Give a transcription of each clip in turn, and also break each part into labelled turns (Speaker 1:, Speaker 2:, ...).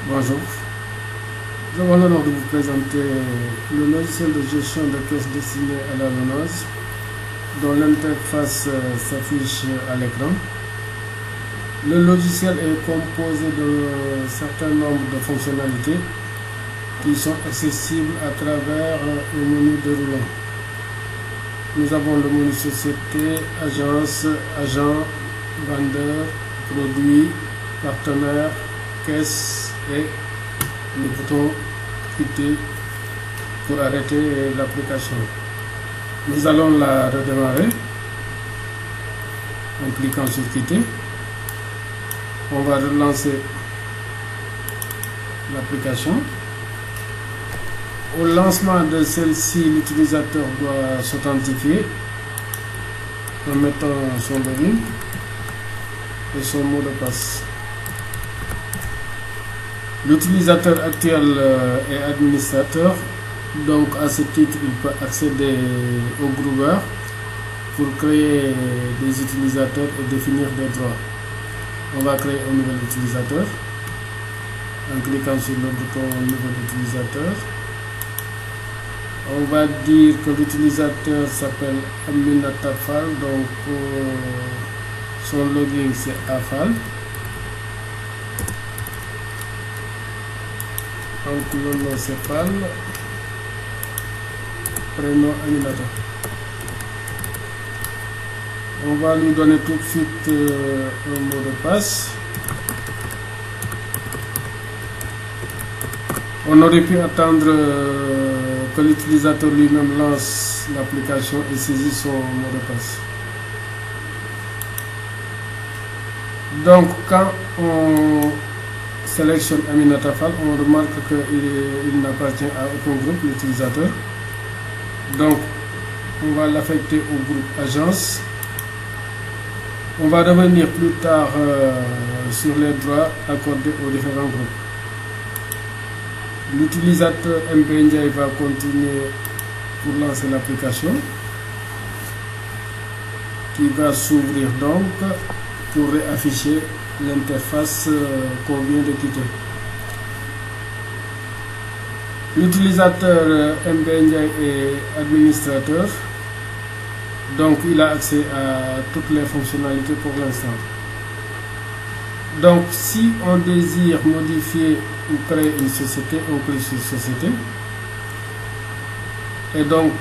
Speaker 1: Bonjour, nous avons l'honneur de vous présenter le logiciel de gestion de caisse destiné à la l'annonce dont l'interface s'affiche à l'écran. Le logiciel est composé d'un certain nombre de fonctionnalités qui sont accessibles à travers le menu déroulant. Nous avons le menu société, agence, agent, vendeur, produit, partenaire, caisse et le bouton quitter pour arrêter l'application. Nous allons la redémarrer en cliquant sur quitter. On va relancer l'application. Au lancement de celle-ci, l'utilisateur doit s'authentifier en mettant son login et son mot de passe. L'utilisateur actuel est administrateur, donc à ce titre il peut accéder au groupeur pour créer des utilisateurs et définir des droits. On va créer un nouvel utilisateur en cliquant sur le bouton nouvel utilisateur. On va dire que l'utilisateur s'appelle Aminata Fall, donc son login c'est Afal. Donc le nom c'est Fall, prénom Aminata. On va lui donner tout de suite un mot de passe. On aurait pu attendre que l'utilisateur lui-même lance l'application et saisit son mot de passe. Donc quand on sélectionne Aminata Fall, on remarque qu'il n'appartient à aucun groupe, l'utilisateur. Donc on va l'affecter au groupe agence. On va revenir plus tard sur les droits accordés aux différents groupes. L'utilisateur MPNJ va continuer pour lancer l'application qui va s'ouvrir donc pour afficher l'interface qu'on vient de quitter. L'utilisateur MPNJ est administrateur, donc il a accès à toutes les fonctionnalités pour l'instant. Donc si on désire modifier ou créer une société, on clique sur société et donc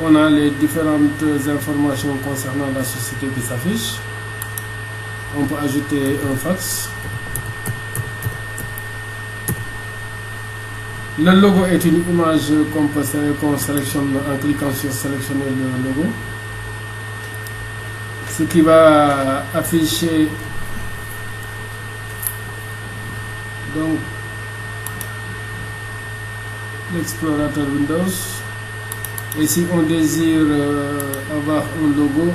Speaker 1: on a les différentes informations concernant la société qui s'affichent. On peut ajouter un fax. Le logo est une image qu'on sélectionne en cliquant sur sélectionner le logo, ce qui va afficher donc l'explorateur Windows. Et si on désire avoir un logo,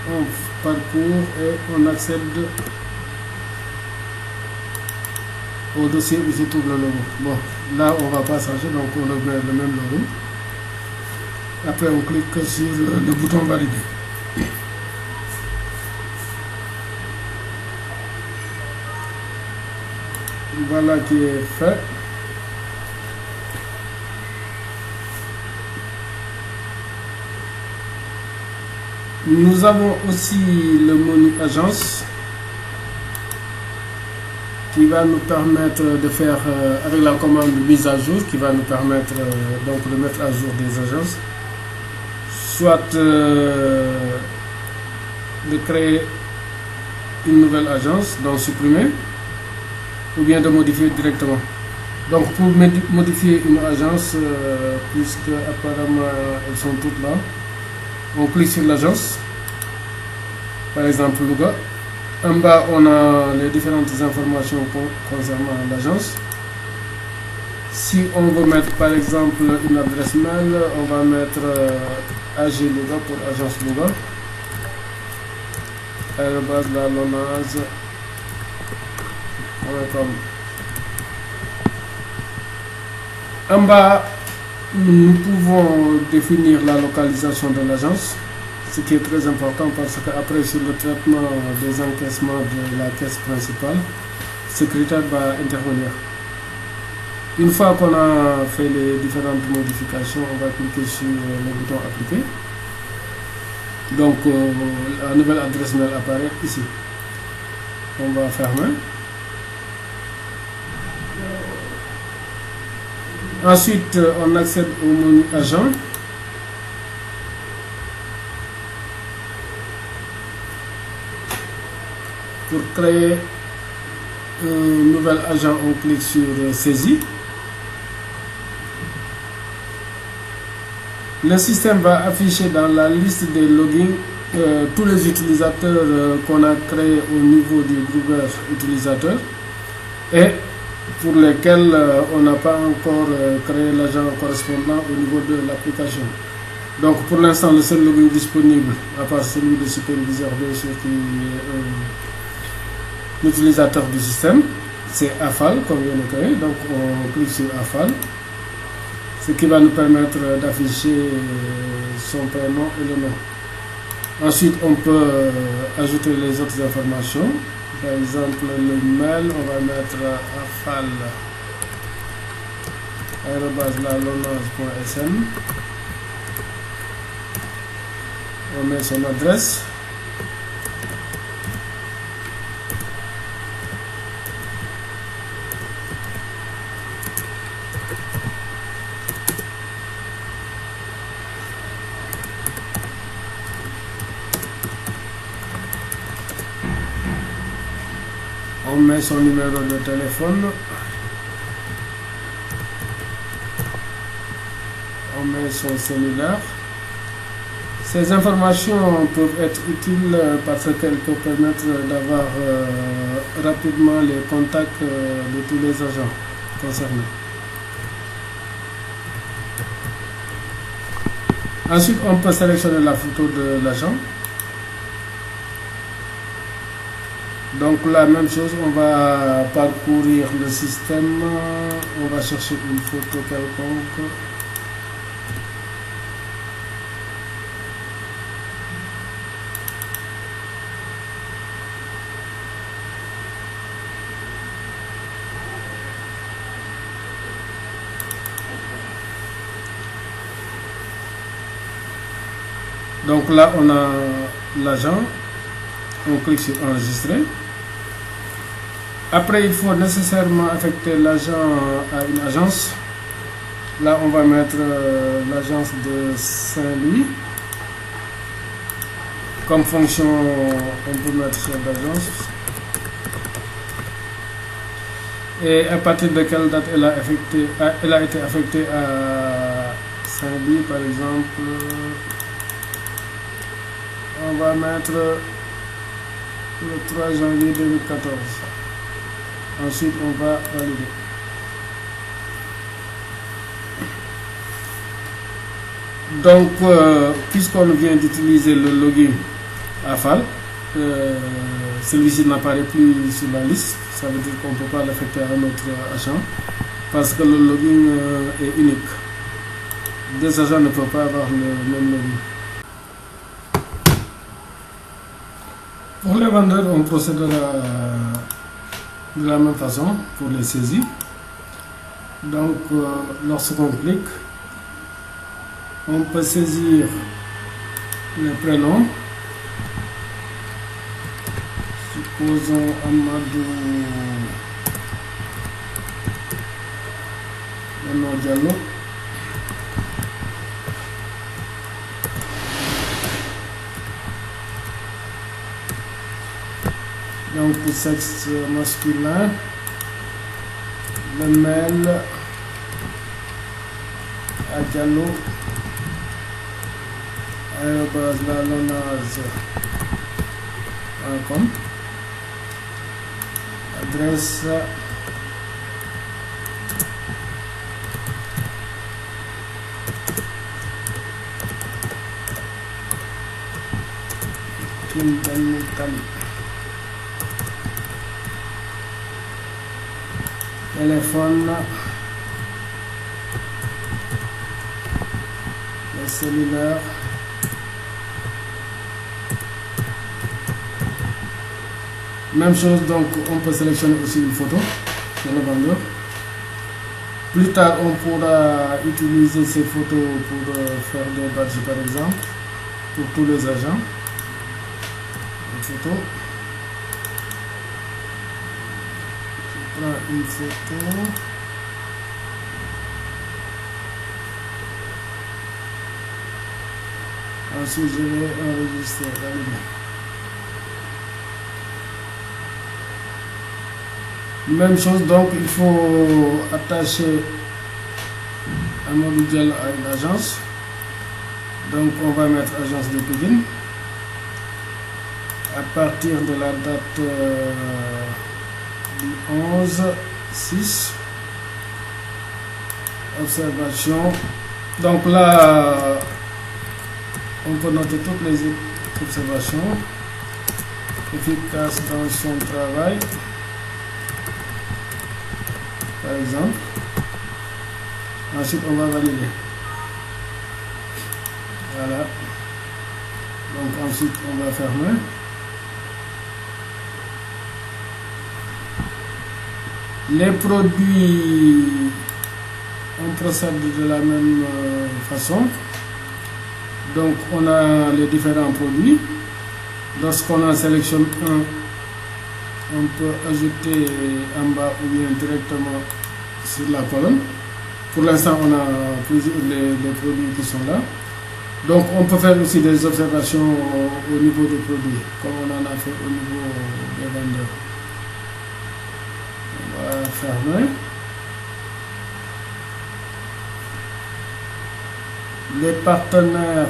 Speaker 1: on parcourt et on accède au dossier où se trouve le logo. Bon, là on va pas changer, donc on met le même logo. Après on clique sur le bouton valider. Voilà qui est fait. Nous avons aussi le menu agence qui va nous permettre de faire avec la commande mise à jour, qui va nous permettre donc de mettre à jour des agences, soit de créer une nouvelle agence, donc supprimer, ou bien de modifier directement. Donc pour modifier une agence, puisque apparemment elles sont toutes là, on clique sur l'agence, par exemple Louga. En bas on a les différentes informations concernant l'agence. Si on veut mettre par exemple une adresse mail, on va mettre AG Louga pour agence Louga, @lalonage.com. En bas, nous pouvons définir la localisation de l'agence, ce qui est très important parce qu'après sur le traitement des encaissements de la caisse principale, ce critère va intervenir. Une fois qu'on a fait les différentes modifications, on va cliquer sur le bouton appliquer. Donc la nouvelle adresse mail apparaît ici. On va fermer. Ensuite, on accède au menu agent. Pour créer un nouvel agent, on clique sur saisie. Le système va afficher dans la liste des logins tous les utilisateurs qu'on a créés au niveau du groupeur utilisateur et pour lesquels on n'a pas encore créé l'agent correspondant au niveau de l'application. Donc pour l'instant, le seul login disponible, à part celui de superviseur, bien sûr, qui est l'utilisateur du système, c'est AFAL, comme vient de créer. Donc on clique sur AFAL, ce qui va nous permettre d'afficher son prénom et le nom. Ensuite, on peut ajouter les autres informations. Par exemple, le mail, on va mettre afal@lalonage.sn. On met son adresse. On met son numéro de téléphone. On met son cellulaire. Ces informations peuvent être utiles parce qu'elles peuvent permettre d'avoir rapidement les contacts de tous les agents concernés. Ensuite, on peut sélectionner la photo de l'agent. Donc la même chose, on va parcourir le système, on va chercher une photo quelconque. Donc là, on a l'agent, on clique sur enregistrer. Après, il faut nécessairement affecter l'agent à une agence. Là, on va mettre l'agence de Saint-Louis. Comme fonction, on peut mettre chef d'agence. Et à partir de quelle date elle a été affectée à Saint-Louis, par exemple. On va mettre le 3 janvier 2014. Ensuite, on va valider. Donc, puisqu'on vient d'utiliser le login AFAL, celui-ci n'apparaît plus sur la liste. Ça veut dire qu'on ne peut pas l'affecter à un autre agent parce que le login est unique. Deux agents ne peuvent pas avoir le même login. Pour les vendeurs, on procédera de la même façon pour les saisies. Donc, lorsqu'on clique, on peut saisir le prénom. Supposons Amadou Diallo. Donc, sexe masculin, le mail à Diallo @lalonage.com, adresse Italie. Téléphone, le cellulaire, même chose. Donc on peut sélectionner aussi une photo de le vendeur. Plus tard, on pourra utiliser ces photos pour faire des badges, par exemple, pour tous les agents. Une photo. Je prends une photo. Ensuite, je vais enregistrer la lumière. Même chose, donc il faut attacher un module à une agence. Donc on va mettre agence de Pikine. À partir de la date du 11/6, observation. Donc là, on peut noter toutes les observations. Efficace dans son travail, par exemple. Ensuite, on va valider. Voilà. Donc ensuite, on va fermer. Les produits, on procède de la même façon. Donc on a les différents produits. Lorsqu'on en sélectionne un, on peut ajouter en bas ou bien directement sur la colonne. Pour l'instant, on a plusieurs les produits qui sont là. Donc on peut faire aussi des observations au niveau des produits, comme on en a fait au niveau des vendeurs. On va fermer. Les partenaires,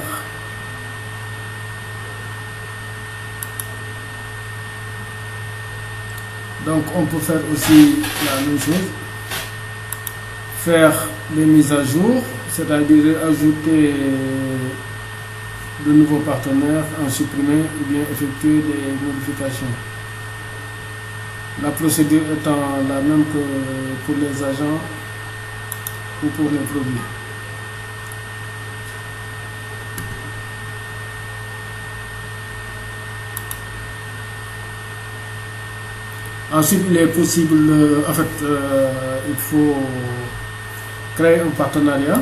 Speaker 1: donc on peut faire aussi la même chose, faire des mises à jour, c'est-à-dire ajouter de nouveaux partenaires, en supprimer ou bien effectuer des modifications. La procédure étant la même que pour les agents ou pour les produits. Ensuite, il est possible, il faut créer un partenariat.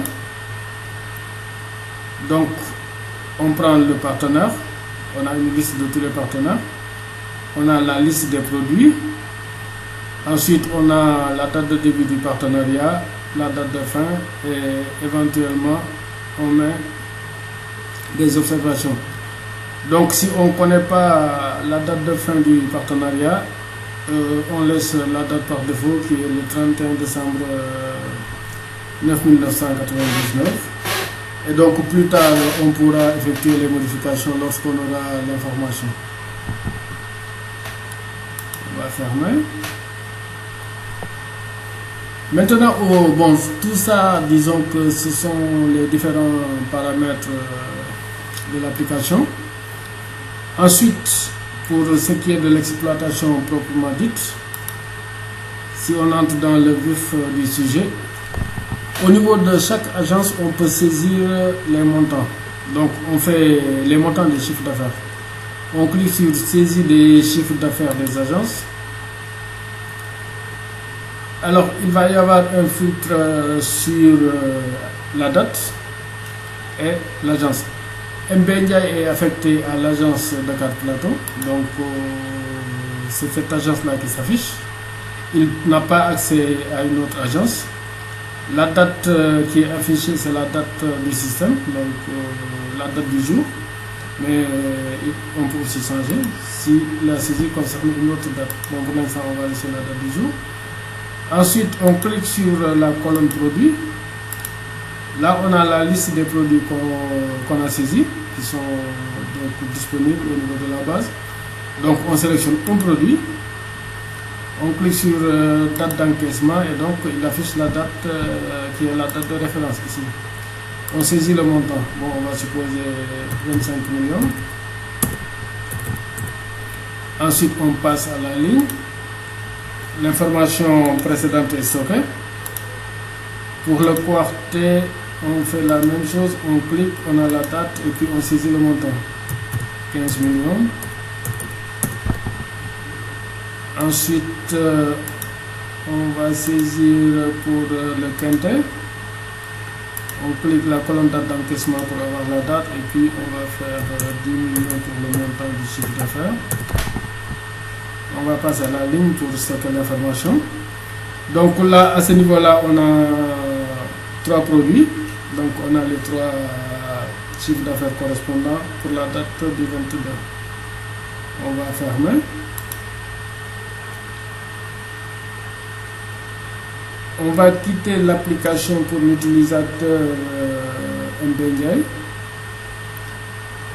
Speaker 1: Donc, on prend le partenaire, on a une liste de tous les partenaires, on a la liste des produits, ensuite on a la date de début du partenariat, la date de fin et éventuellement on met des observations. Donc, si on ne connaît pas la date de fin du partenariat, on laisse la date par défaut qui est le 31 décembre 1999. Et donc plus tard, on pourra effectuer les modifications lorsqu'on aura l'information. On va fermer. Maintenant, bon, tout ça, disons que ce sont les différents paramètres de l'application. Ensuite, pour ce qui est de l'exploitation proprement dite, si on entre dans le vif du sujet, au niveau de chaque agence, on peut saisir les montants. Donc, on fait les montants des chiffres d'affaires. On clique sur saisie des chiffres d'affaires des agences. Alors, il va y avoir un filtre sur la date et l'agence. Mbendia est affecté à l'agence Dakar Plateau, donc c'est cette agence-là qui s'affiche. Il n'a pas accès à une autre agence. La date qui est affichée, c'est la date du système, donc la date du jour, mais on peut aussi changer si la saisie concerne une autre date. Donc pour l'instant, on va laisser la date du jour. Ensuite, on clique sur la colonne produits. Là, on a la liste des produits qu'on a saisis, qui sont donc disponibles au niveau de la base. Donc, on sélectionne un produit, on clique sur date d'encaissement et donc il affiche la date qui est la date de référence ici. On saisit le montant. Bon, on va supposer 25 millions. Ensuite, on passe à la ligne. L'information précédente est stockée. Pour le quartier, on fait la même chose, on clique, on a la date et puis on saisit le montant. 15 millions. Ensuite, On va saisir pour le quintet. On clique la colonne date d'encaissement pour avoir la date et puis on va faire 10 millions pour le montant du chiffre d'affaires. On va passer à la ligne pour stocker l'information. Donc là, à ce niveau-là, on a 3 produits. Donc on a les 3 chiffres d'affaires correspondants pour la date du 22. On va fermer. On va quitter l'application pour l'utilisateur MBNI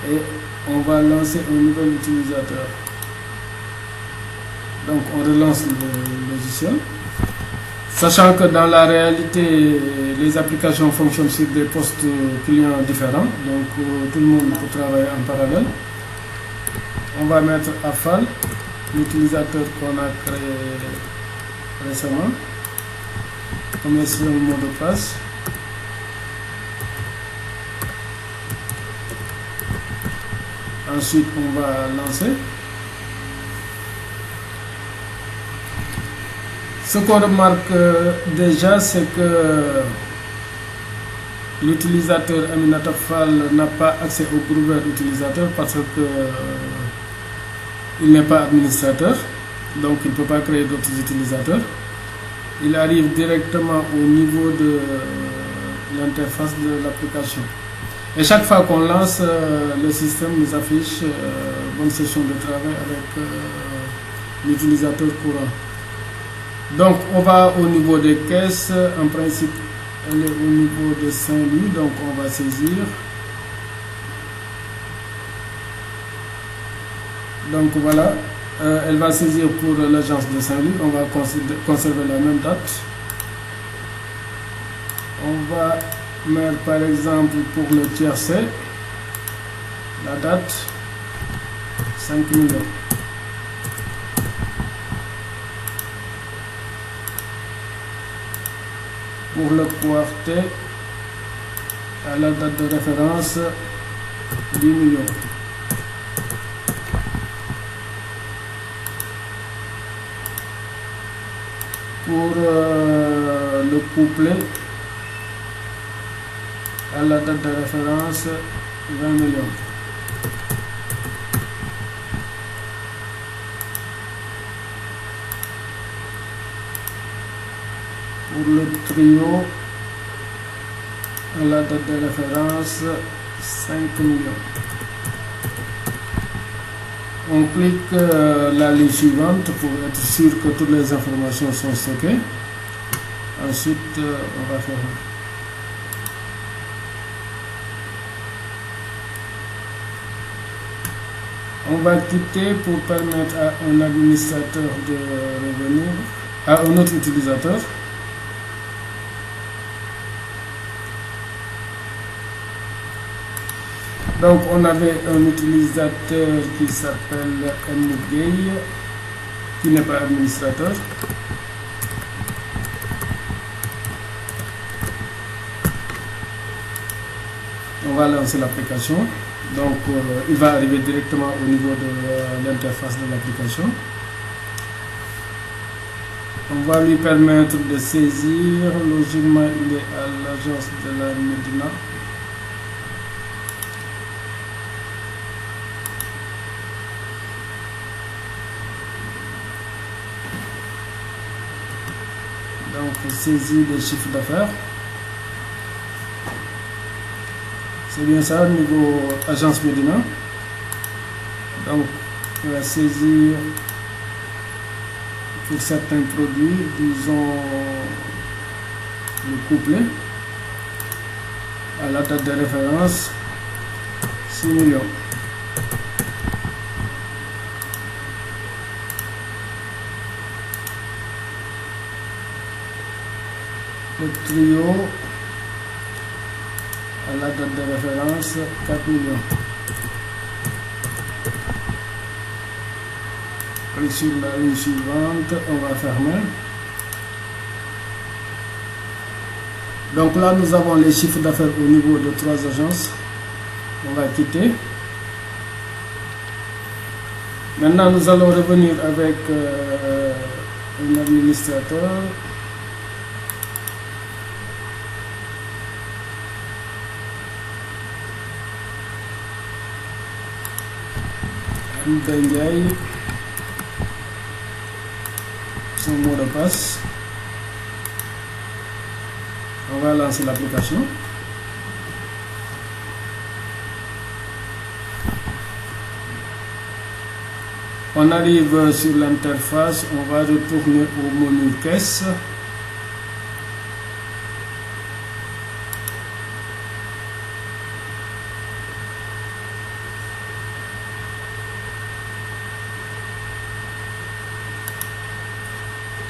Speaker 1: et on va lancer un nouvel utilisateur. Donc on relance le logiciel. Sachant que dans la réalité, les applications fonctionnent sur des postes clients différents, donc tout le monde peut travailler en parallèle. On va mettre AFAL, l'utilisateur qu'on a créé récemment. On met sur le mot de passe. Ensuite, on va lancer. Ce qu'on remarque déjà, c'est que l'utilisateur Aminata Fall n'a pas accès au groupe utilisateur parce que il n'est pas administrateur, donc il ne peut pas créer d'autres utilisateurs. Il arrive directement au niveau de l'interface de l'application. Et chaque fois qu'on lance, le système nous affiche bonne session de travail avec l'utilisateur courant. Donc on va au niveau des caisses. En principe, elle est au niveau de Saint-Louis, donc on va saisir. Donc voilà. Elle va saisir pour l'agence de Saint-Louis. On va conserver la même date. On va mettre par exemple pour le tiercé la date 5 millions. Pour le quartet, à la date de référence 10 millions. Pour le couplet, à la date de référence 20 millions. Pour le trio, à la date de référence 5 millions. On clique la ligne suivante pour être sûr que toutes les informations sont stockées. Ensuite, on va faire. On va quitter pour permettre à un administrateur de revenir à un autre utilisateur. Donc on avait un utilisateur qui s'appelle Mgay, qui n'est pas administrateur. On va lancer l'application. Donc il va arriver directement au niveau de l'interface de l'application. On va lui permettre de saisir. Logiquement, il est à l'agence de la Médina. Donc, saisie des chiffres d'affaires. C'est bien ça, niveau agence Médina. Donc, on va saisir pour certains produits, disons le couplet, à la date de référence 6 millions. Le trio, à la date de référence 4 millions. Et sur la ligne suivante, on va fermer. Donc là, nous avons les chiffres d'affaires au niveau de 3 agences. On va quitter. Maintenant, nous allons revenir avec un administrateur. Ndiaye, son mot de passe. On va lancer l'application. On arrive sur l'interface, on va retourner au menu caisse.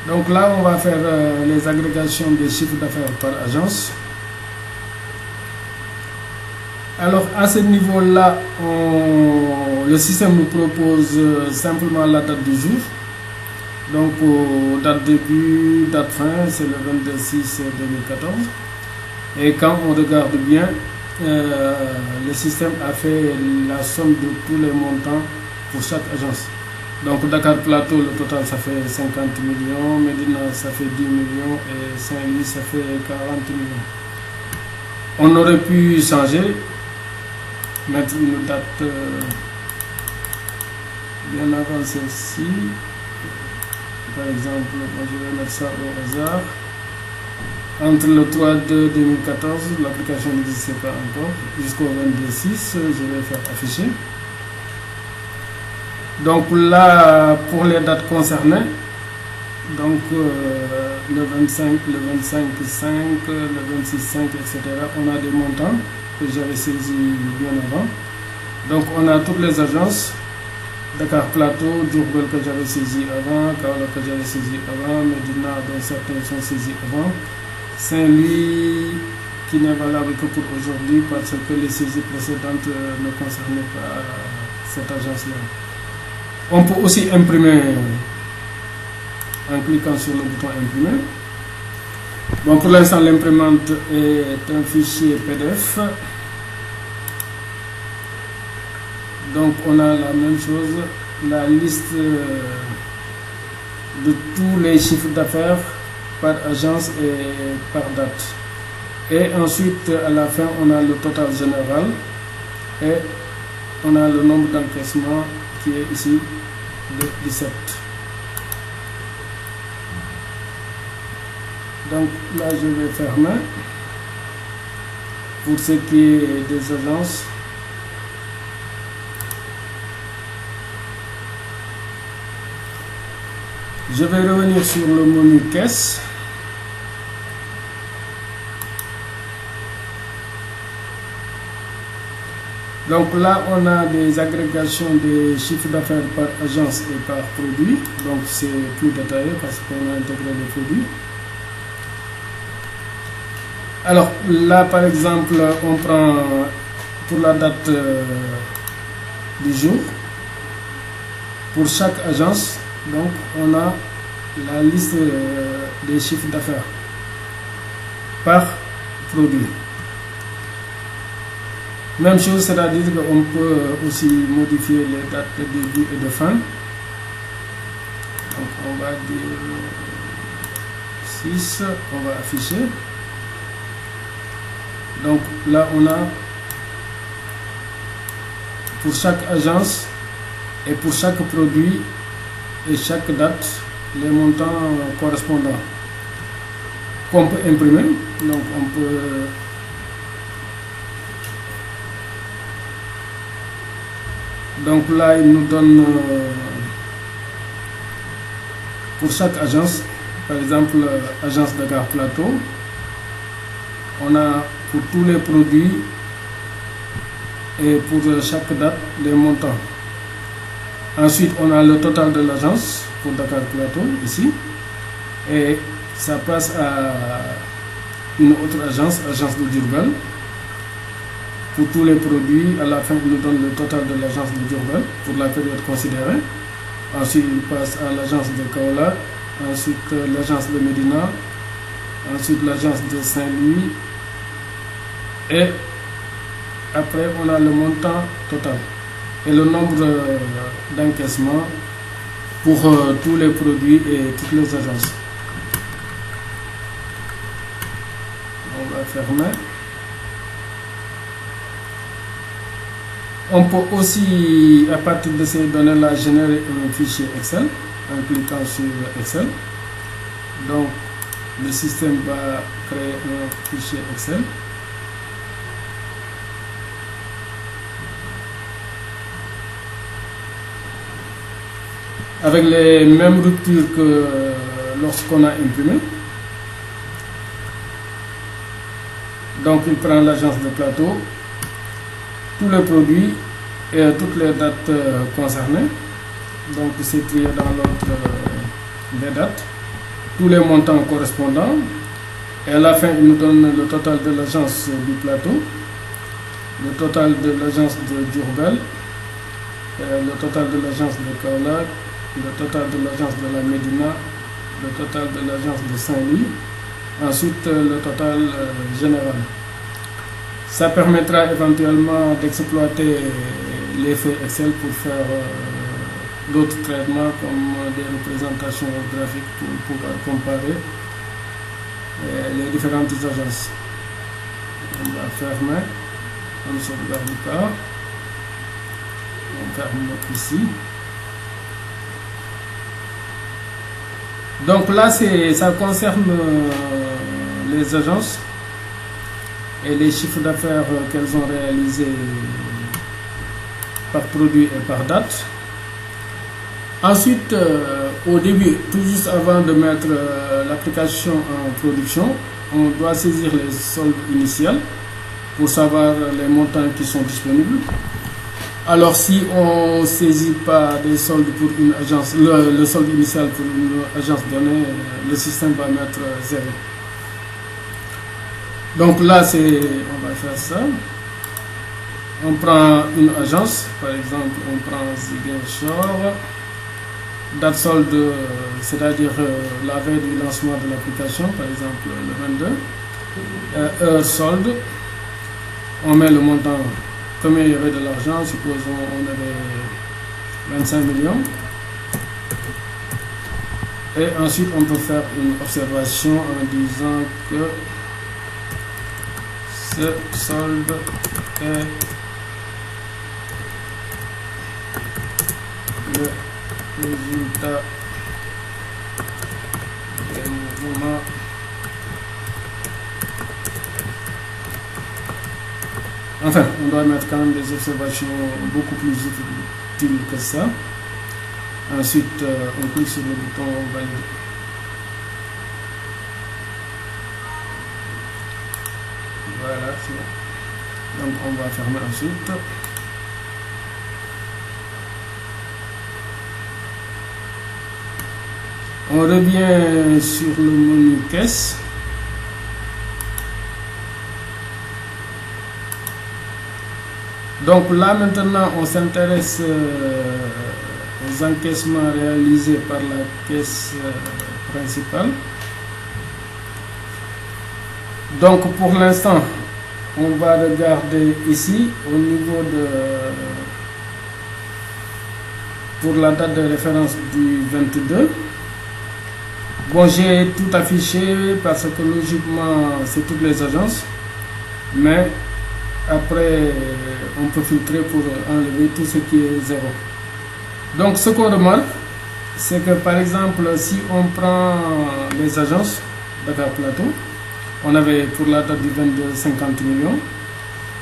Speaker 1: Donc là, on va faire les agrégations des chiffres d'affaires par agence. Alors à ce niveau-là, le système nous propose simplement la date du jour. Donc date début, date fin, c'est le 22/6/2014. Et quand on regarde bien, le système a fait la somme de tous les montants pour chaque agence. Donc Dakar Plateau, le total ça fait 50 millions, Médina ça fait 10 millions et Saint-Louis ça fait 40 millions. On aurait pu changer, mettre une date bien avant celle-ci. Par exemple, moi je vais mettre ça au hasard. Entre le 3/2/2014, l'application n'existait pas encore, jusqu'au 22/6, je vais faire afficher. Donc là, pour les dates concernées, donc le 25, le 25/5, le 26/5, etc., on a des montants que j'avais saisis bien avant. Donc on a toutes les agences, Dakar Plateau, Diourbel que j'avais saisi avant, Kaolack que j'avais saisi avant, Médina dont certains sont saisis avant, Saint-Louis qui n'est valable que pour aujourd'hui parce que les saisies précédentes ne concernaient pas cette agence-là. On peut aussi imprimer en cliquant sur le bouton imprimer. Bon, pour l'instant, l'imprimante est un fichier PDF. Donc, on a la même chose, la liste de tous les chiffres d'affaires par agence et par date. Et ensuite, à la fin, on a le total général et on a le nombre d'encaissements qui est ici de 17. Donc là je vais fermer. Pour ce qui est des agences, je vais revenir sur le menu caisse. Donc là, on a des agrégations des chiffres d'affaires par agence et par produit. Donc c'est plus détaillé parce qu'on a intégré les produits. Alors là, par exemple, on prend pour la date du jour. Pour chaque agence, donc on a la liste des chiffres d'affaires par produit. Même chose, c'est-à-dire qu'on peut aussi modifier les dates de début et de fin. Donc on va dire 6, on va afficher. Donc là on a pour chaque agence et pour chaque produit et chaque date les montants correspondants qu'on peut imprimer. Donc on peut donc là il nous donne pour chaque agence, par exemple agence Dakar Plateau, on a pour tous les produits et pour chaque date les montants. Ensuite on a le total de l'agence pour Dakar Plateau ici et ça passe à une autre agence, agence de Diourbel. Pour tous les produits, à la fin, il nous donne le total de l'agence de Diourbel pour la période considérée. Ensuite, il passe à l'agence de Kaolack, ensuite l'agence de Médina, ensuite l'agence de Saint-Louis. Et après, on a le montant total et le nombre d'encaissements pour tous les produits et toutes les agences. On va fermer. On peut aussi, à partir de ces données-là, générer un fichier Excel en cliquant sur Excel. Donc, le système va créer un fichier Excel. Avec les mêmes ruptures que lorsqu'on a imprimé. Donc, il prend l'agence de plateau, tous les produits et toutes les dates concernées. Donc, c'est trié dans l'ordre des dates, tous les montants correspondants. Et à la fin, il nous donne le total de l'agence du plateau, le total de l'agence de Diourbel, le total de l'agence de Kaolack, le total de l'agence de la Médina, le total de l'agence de Saint-Louis, ensuite le total général. Ça permettra éventuellement d'exploiter les feuilles Excel pour faire d'autres traitements comme des représentations graphiques pour pouvoir comparer les différentes agences. On va fermer, on ne sauvegarde pas, on ferme ici. Donc là, ça concerne les agences et les chiffres d'affaires qu'elles ont réalisés par produit et par date. Ensuite, au début, tout juste avant de mettre l'application en production, on doit saisir les soldes initiales pour savoir les montants qui sont disponibles. Alors, si on ne saisit pas des soldes pour une agence, le solde initial pour une agence donnée, le système va mettre 0. Donc là, on va faire ça. On prend une agence, par exemple, on prend Ziguinchor, date solde, c'est-à-dire la veille du lancement de l'application, par exemple le 22. Heure solde, on met le montant. Combien il y avait de l'argent, supposons on avait 25 millions. Et ensuite on peut faire une observation en disant que ce solde est le résultat des mouvements enfin, on doit mettre quand même des observations beaucoup plus utiles que ça. Ensuite, on clique sur le bouton valider. Voilà, c'est bon. Donc, on va fermer ensuite. On revient sur le menu caisse. Donc là maintenant on s'intéresse aux encaissements réalisés par la caisse principale. Donc pour l'instant on va regarder ici au niveau de pour la date de référence du 22. Bon, j'ai tout affiché parce que logiquement c'est toutes les agences, mais après on peut filtrer pour enlever tout ce qui est 0. Donc ce qu'on remarque, c'est que par exemple si on prend les agences Dakar Plateau, on avait pour la date du 22 50 millions,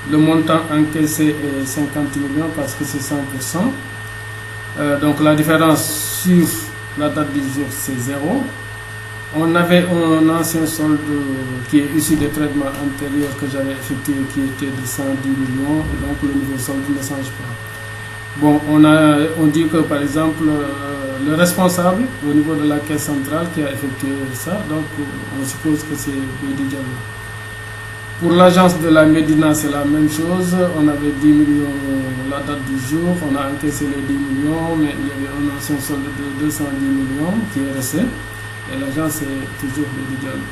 Speaker 1: le montant encaissé est 50 millions parce que c'est 100%. Donc la différence sur la date du jour c'est 0. On avait un ancien solde qui est issu des traitements antérieurs que j'avais effectué qui était de 110 millions et donc le nouveau solde ne change pas. Bon, on dit que par exemple le responsable au niveau de la caisse centrale qui a effectué ça, donc on suppose que c'est Bédi Diallo. Pour l'agence de la Médina, c'est la même chose. On avait 10 millions la date du jour, on a encaissé les 10 millions, mais il y avait un ancien solde de 210 millions qui est resté. Et l'agence est toujours Bédi Diallo.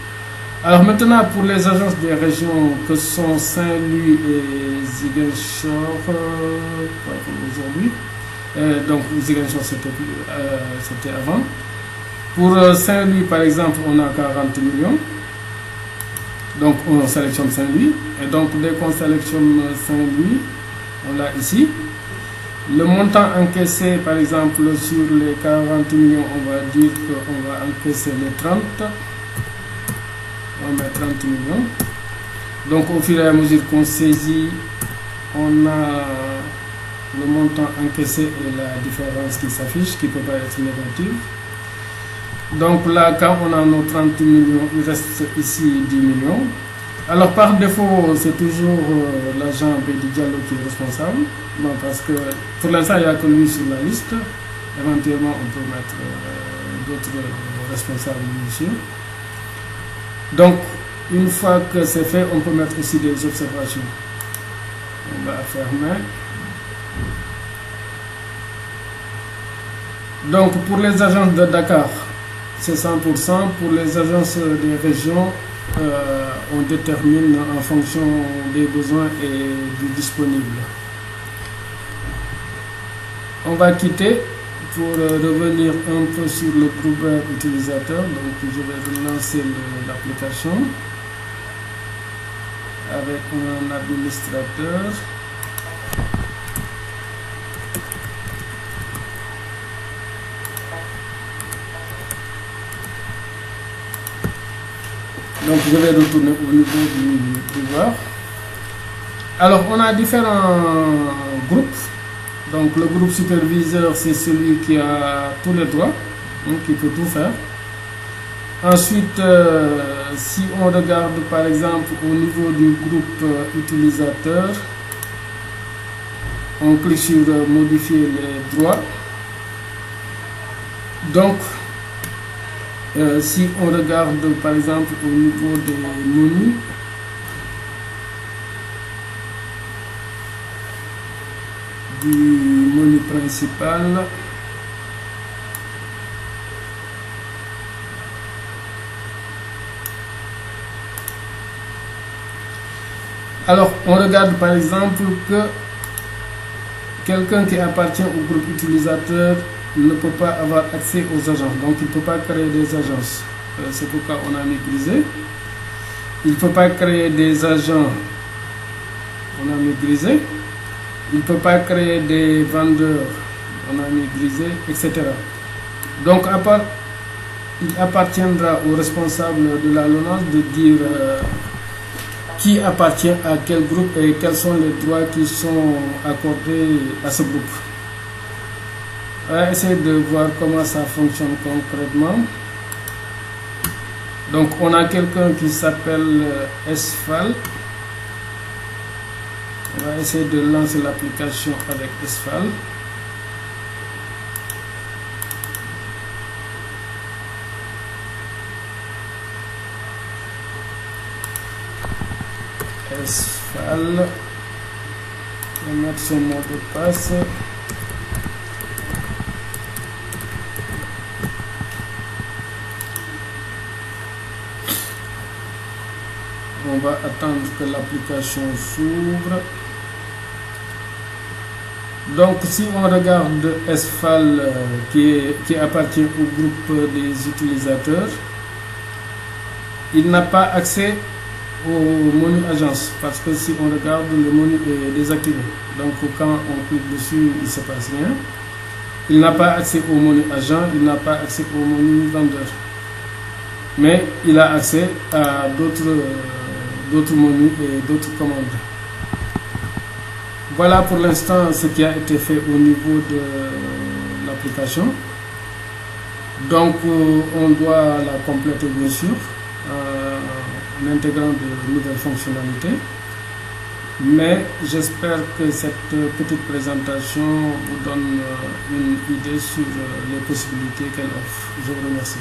Speaker 1: Alors maintenant, pour les agences des régions que sont Saint-Louis et Ziguinchor, aujourd'hui, Donc Ziguinchor c'était avant. Pour Saint-Louis par exemple, on a 40 millions. Donc on sélectionne Saint-Louis. Et donc dès qu'on sélectionne Saint-Louis, on l'a ici. Le montant encaissé par exemple sur les 40 millions, on va dire qu'on va encaisser les 30. On met 30 millions. Donc au fur et à mesure qu'on saisit, on a le montant encaissé et la différence qui s'affiche, qui peut pas être négative. Donc là, quand on a nos 30 millions, il reste ici 10 millions. Alors par défaut, c'est toujours l'agent Bédi Diallo qui est responsable. Bon, parce que pour l'instant, il n'y a que lui sur la liste. Éventuellement, on peut mettre d'autres responsables dessus. Donc, une fois que c'est fait, on peut mettre aussi des observations. On va fermer. Donc, pour les agences de Dakar, c'est 100%. Pour les agences des régions, on détermine en fonction des besoins et du disponible. On va quitter pour revenir un peu sur le groupe utilisateur. Donc, je vais relancer l'application avec un administrateur. Donc je vais retourner au niveau du voir. Alors on a différents groupes. Donc le groupe superviseur, c'est celui qui a tous les droits, qui peut tout faire. Ensuite, si on regarde par exemple au niveau du groupe utilisateur, on clique sur modifier les droits. Donc si on regarde par exemple au niveau des menus, du menu principal, alors on regarde par exemple que quelqu'un qui appartient au groupe utilisateur ne peut pas avoir accès aux agences, donc il ne peut pas créer des agences. C'est pourquoi on a mis grisé. Il ne peut pas créer des agents, on a mis grisé. Il ne peut pas créer des vendeurs, on a mis grisé, etc. Donc il appartiendra au responsable de la LONASE de dire qui appartient à quel groupe et quels sont les droits qui sont accordés à ce groupe. On va essayer de voir comment ça fonctionne concrètement. Donc on a quelqu'un qui s'appelle SFAL. On va essayer de lancer l'application avec SFAL. SFAL. On va mettre son mot de passe. On va attendre que l'application s'ouvre. Donc si on regarde SFAL qui appartient au groupe des utilisateurs, il n'a pas accès au menu agence parce que si on regarde, le menu est désactivé. Donc quand on clique dessus, il ne se passe rien. Il n'a pas accès au menu agent, il n'a pas accès au menu vendeur. Mais il a accès à d'autres menus et d'autres commandes. Voilà pour l'instant ce qui a été fait au niveau de l'application. Donc on doit la compléter bien sûr en intégrant de nouvelles fonctionnalités. Mais j'espère que cette petite présentation vous donne une idée sur les possibilités qu'elle offre. Je vous remercie.